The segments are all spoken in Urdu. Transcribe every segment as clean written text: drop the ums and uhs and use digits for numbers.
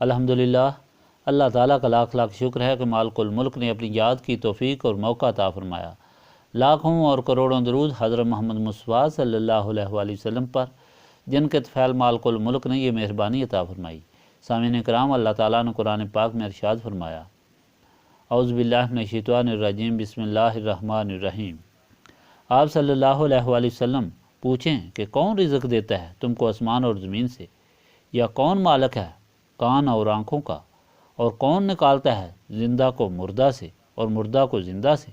الحمدللہ، اللہ تعالیٰ کا لاکھ لاکھ شکر ہے کہ مالک الملک نے اپنی یاد کی توفیق اور موقع عطا فرمایا۔ لاکھوں اور کروڑوں درود حضرت محمد مصطفیٰ صلی اللہ علیہ وآلہ وسلم پر، جن کے طفیل مالک الملک نے یہ مہربانی عطا فرمائی۔ سامعین کرام، اللہ تعالیٰ نے قرآن پاک میں ارشاد فرمایا، اعوذ باللہ من الشیطان الرجیم، بسم اللہ الرحمن الرحیم۔ آپ صلی اللہ علیہ وآلہ وسلم پوچھیں کہ کون رزق دیتا ہے تم کو آسمان اور زمین سے، یا کون مالک ہے کان اور آنکھوں کا، اور کون نکالتا ہے زندہ کو مردہ سے اور مردہ کو زندہ سے،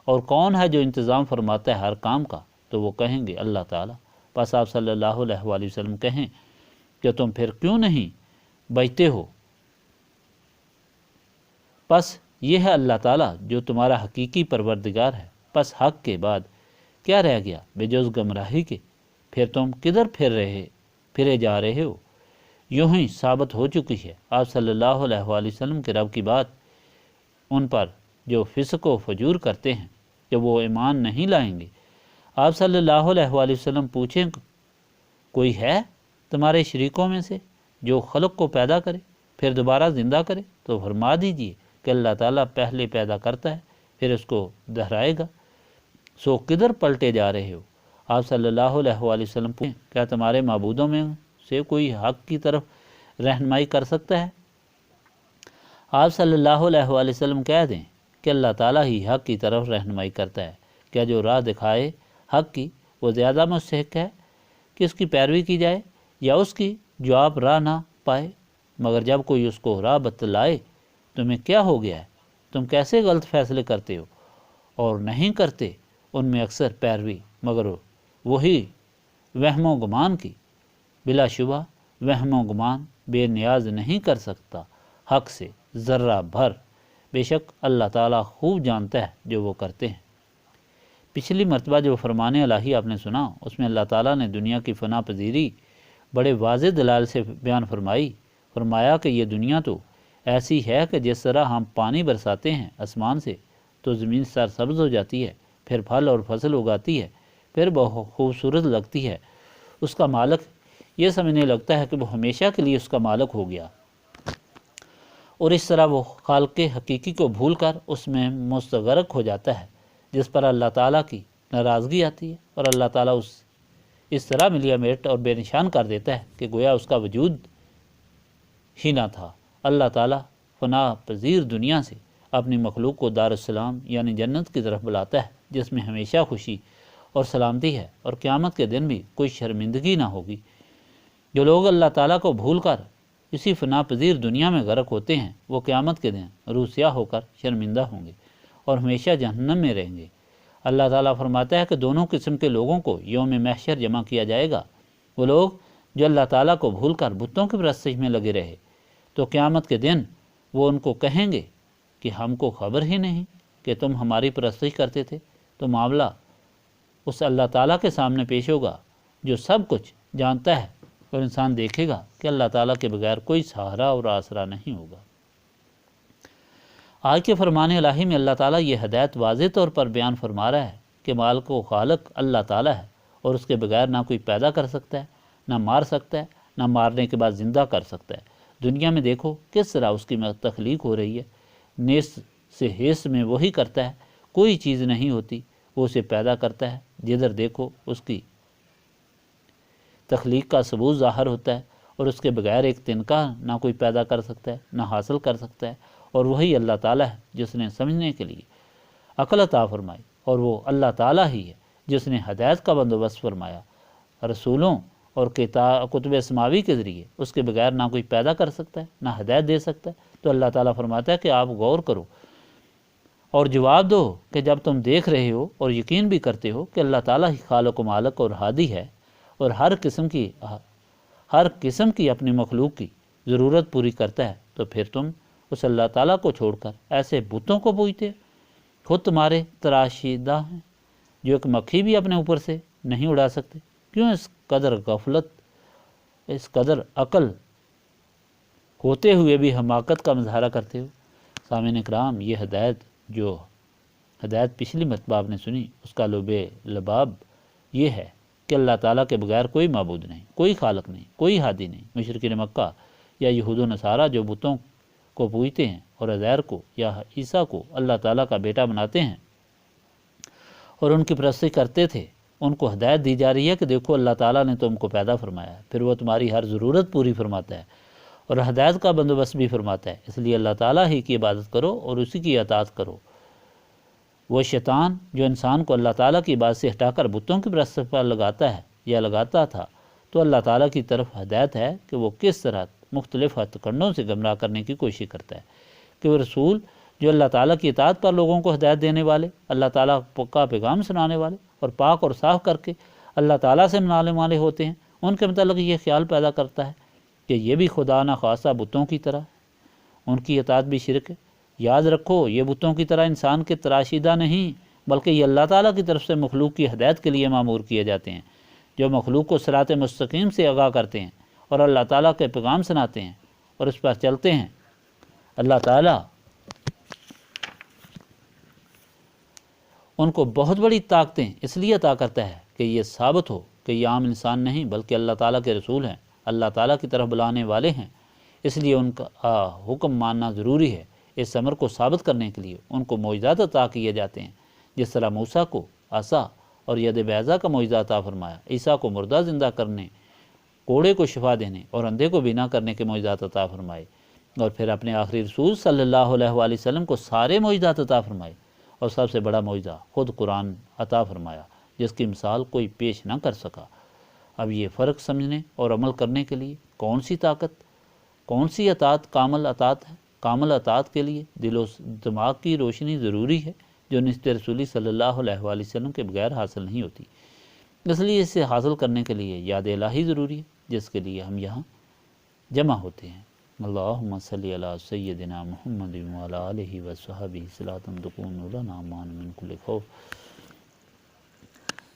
اور کون ہے جو انتظام فرماتا ہے ہر کام کا؟ تو وہ کہیں گے اللہ تعالیٰ۔ بس آپ صلی اللہ علیہ وآلہ وسلم کہیں کہ تم پھر کیوں نہیں بچتے ہو؟ پس یہ ہے اللہ تعالیٰ جو تمہارا حقیقی پروردگار ہے۔ پس حق کے بعد کیا رہ گیا بے جز گمراہی کے؟ پھر تم کدھر پھرے جا رہے ہو؟ یوں ہی ثابت ہو چکی ہے آپ صلی اللہ علیہ وآلہ وسلم کے رب کی بات ان پر جو فسق و فجور کرتے ہیں کہ وہ ایمان نہیں لائیں گے۔ آپ صلی اللہ علیہ وآلہ وسلم پوچھیں کوئی ہے تمہارے شریکوں میں سے جو خلق کو پیدا کرے پھر دوبارہ زندہ کرے؟ تو فرما دیجئے کہ اللہ تعالیٰ پہلے پیدا کرتا ہے پھر اس کو دہرائے گا۔ سو کدھر پلٹے جا رہے ہو؟ آپ صلی اللہ علیہ وآلہ وسلم پوچھیں کیا تمہارے معبودوں میں سے کوئی حق کی طرف رہنمائی کر سکتا ہے؟ آپ صلی اللہ علیہ وآلہ وسلم کہہ دیں کہ اللہ تعالیٰ ہی حق کی طرف رہنمائی کرتا ہے۔ کیا جو راہ دکھائے حق کی وہ زیادہ مستحق ہے کہ اس کی پیروی کی جائے، یا اس کی جو آپ راہ نہ پائے؟ مگر جب کوئی اس کو راہ بتلائے تمہیں کیا ہو گیا ہے؟ تم کیسے غلط فیصلے کرتے ہو اور نہیں کرتے ان میں اکثر پیروی، مگر وہی وہم و گمان کی۔ بلا شبہ وہم و گمان بے نیاز نہیں کر سکتا حق سے ذرہ بھر، بے شک اللہ تعالیٰ خوب جانتا ہے جو وہ کرتے ہیں۔ پچھلی مرتبہ جو فرمان الہی آپ نے سنا، اس میں اللہ تعالیٰ نے دنیا کی فنا پذیری بڑے واضح دلائل سے بیان فرمایا کہ یہ دنیا تو ایسی ہے کہ جس طرح ہم پانی برساتے ہیں آسمان سے تو زمین سرسبز ہو جاتی ہے، پھر پھل اور فصل اگاتی ہے، پھر بہت خوبصورت لگتی ہے، اس کا مالک یہ سمجھنے لگتا ہے کہ وہ ہمیشہ کے لیے اس کا مالک ہو گیا، اور اس طرح وہ خالق حقیقی کو بھول کر اس میں مستغرق ہو جاتا ہے، جس پر اللہ تعالیٰ کی ناراضگی آتی ہے، اور اللہ تعالیٰ اس طرح ملیا میٹ اور بے نشان کر دیتا ہے کہ گویا اس کا وجود ہی نہ تھا۔ اللہ تعالیٰ فنا پذیر دنیا سے اپنی مخلوق کو دار السلام یعنی جنت کی طرف بلاتا ہے، جس میں ہمیشہ خوشی اور سلامتی ہے، اور قیامت کے دن بھی کوئی شرمندگی نہ ہوگی۔ جو لوگ اللہ تعالیٰ کو بھول کر اسی فنا پذیر دنیا میں غرق ہوتے ہیں، وہ قیامت کے دن روسیہ ہو کر شرمندہ ہوں گے اور ہمیشہ جہنم میں رہیں گے۔ اللہ تعالیٰ فرماتا ہے کہ دونوں قسم کے لوگوں کو یوم محشر جمع کیا جائے گا۔ وہ لوگ جو اللہ تعالیٰ کو بھول کر بتوں کی پرستش میں لگے رہے تو قیامت کے دن وہ ان کو کہیں گے کہ ہم کو خبر ہی نہیں کہ تم ہماری پرستش کرتے تھے۔ تو معاملہ اس اللہ تعالیٰ کے سامنے پیش ہوگا جو سب کچھ جانتا ہے، اور انسان دیکھے گا کہ اللہ تعالیٰ کے بغیر کوئی سہارا اور آسرا نہیں ہوگا۔ آج کے فرمان الہی میں اللہ تعالیٰ یہ ہدایت واضح طور پر بیان فرما رہا ہے کہ مالک و خالق اللہ تعالیٰ ہے، اور اس کے بغیر نہ کوئی پیدا کر سکتا ہے، نہ مار سکتا ہے، نہ مارنے کے بعد زندہ کر سکتا ہے۔ دنیا میں دیکھو کس طرح اس کی تخلیق ہو رہی ہے، نیس سے حیث میں وہی کرتا ہے، کوئی چیز نہیں ہوتی وہ اسے پیدا کرتا ہے، جدھر دیکھو اس کی تخلیق کا ثبوت ظاہر ہوتا ہے، اور اس کے بغیر ایک تنکا نہ کوئی پیدا کر سکتا ہے نہ حاصل کر سکتا ہے، اور وہی اللہ تعالیٰ ہے جس نے سمجھنے کے لیے عقل عطا فرمائی، اور وہ اللہ تعالیٰ ہی ہے جس نے ہدایت کا بندوبست فرمایا رسولوں اور کتب سماوی کے ذریعے۔ اس کے بغیر نہ کوئی پیدا کر سکتا ہے نہ ہدایت دے سکتا ہے۔ تو اللہ تعالیٰ فرماتا ہے کہ آپ غور کرو اور جواب دو کہ جب تم دیکھ رہے ہو اور یقین بھی کرتے ہو کہ اللہ تعالیٰ ہی خالق و مالک اور ہادی ہے، اور ہر قسم کی اپنی مخلوق کی ضرورت پوری کرتا ہے، تو پھر تم اس اللہ تعالیٰ کو چھوڑ کر ایسے بتوں کو پوجتے خود تمہارے تراشیدہ ہیں جو ایک مکھی بھی اپنے اوپر سے نہیں اڑا سکتے۔ کیوں اس قدر غفلت، اس قدر عقل ہوتے ہوئے بھی حماقت کا مظاہرہ کرتے ہو؟ سامعین کرام، یہ ہدایت پچھلی مرتبہ آپ نے سنی، اس کا لباب یہ ہے کہ اللہ تعالیٰ کے بغیر کوئی معبود نہیں، کوئی خالق نہیں، کوئی ہادی نہیں۔ مشرکین مکہ یا یہود و نصارہ جو بتوں کو پوجتے ہیں اور عزیر کو یا عیسیٰ کو اللہ تعالیٰ کا بیٹا بناتے ہیں اور ان کی پرستی کرتے تھے، ان کو ہدایت دی جا رہی ہے کہ دیکھو اللہ تعالیٰ نے تم کو پیدا فرمایا ہے، پھر وہ تمہاری ہر ضرورت پوری فرماتا ہے اور ہدایت کا بندوبست بھی فرماتا ہے، اس لیے اللہ تعالیٰ ہی کی عبادت کرو اور اسی کی اطاعت کرو۔ وہ شیطان جو انسان کو اللہ تعالیٰ کی عبادت سے ہٹا کر بتوں کی پرستی پر لگاتا ہے یا لگاتا تھا، تو اللہ تعالیٰ کی طرف ہدایت ہے کہ وہ کس طرح مختلف ہتھ کنڈوں سے گمراہ کرنے کی کوشش کرتا ہے کہ وہ رسول جو اللہ تعالیٰ کی اطاعت پر لوگوں کو ہدایت دینے والے، اللہ تعالیٰ کا پیغام سنانے والے اور پاک اور صاف کر کے اللہ تعالیٰ سے منانے والے ہوتے ہیں، ان کے متعلق یہ خیال پیدا کرتا ہے کہ یہ بھی خدا نخواستہ بتوں کی طرح، ان کی اطاعت بھی شرک ہے۔ یاد رکھو، یہ بتوں کی طرح انسان کے تراشیدہ نہیں، بلکہ یہ اللہ تعالیٰ کی طرف سے مخلوق کی ہدایت کے لیے معمور کیے جاتے ہیں، جو مخلوق کو صراط مستقیم سے آگاہ کرتے ہیں اور اللہ تعالیٰ کے پیغام سناتے ہیں اور اس پر چلتے ہیں۔ اللہ تعالیٰ ان کو بہت بڑی طاقتیں اس لیے عطا کرتا ہے کہ یہ ثابت ہو کہ یہ عام انسان نہیں بلکہ اللہ تعالیٰ کے رسول ہیں، اللہ تعالیٰ کی طرف بلانے والے ہیں، اس لیے ان کا حکم ماننا ضروری ہے۔ اس امر کو ثابت کرنے کے لیے ان کو معجزات عطا کیے جاتے ہیں، جس طرح موسیٰ کو عصا اور ید بیضا کا معجزہ عطا فرمایا، عیسیٰ کو مردہ زندہ کرنے، کوڑے کو شفا دینے اور اندھے کو بینا کرنے کے معجزات عطا فرمائے، اور پھر اپنے آخری رسول صلی اللہ علیہ وآلہ وسلم کو سارے معجزات عطا فرمائے، اور سب سے بڑا معجزہ خود قرآن عطا فرمایا جس کی مثال کوئی پیش نہ کر سکا۔ اب یہ فرق سمجھنے اور عمل کرنے کے لیے کون سی طاقت، کون سی اطاعت کامل اطاعت ہے؟ کامل اطاعت کے لیے دل و دماغ کی روشنی ضروری ہے، جو نسبت رسولی صلی اللہ علیہ وآلہ وسلم کے بغیر حاصل نہیں ہوتی۔ اس لیے اسے حاصل کرنے کے لیے یاد الہی ضروری ہے، جس کے لیے ہم یہاں جمع ہوتے ہیں۔ اللہم صلی علی سیدنا محمد وعلی آلہ وصحبہ صلاۃ تکون لنا امان من کل خوف،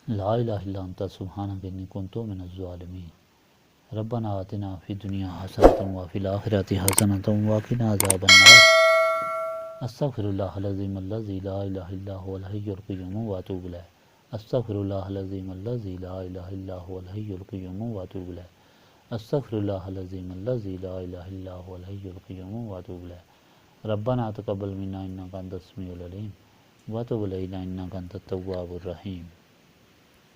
لا الہ الا انت سبحانک انی کنت من الظالمین، ربنا آتنا فی الدنیا حسنۃ وفی الآخرۃ حسنۃ وقنا عذاب النار، استغفر اللہ العظیم الذی لا الہ الا هو الحی القیوم واتوب الیہ، استغفر اللہ العظیم الذی لا الہ الا هو الحی القیوم واتوب الیہ، استغفر اللہ العظیم الذی لا الہ الا هو الحی القیوم واتوب الیہ، ربنا تقبل منا انک انت السمیع العلیم وتب علینا انک انت التواب الرحیم۔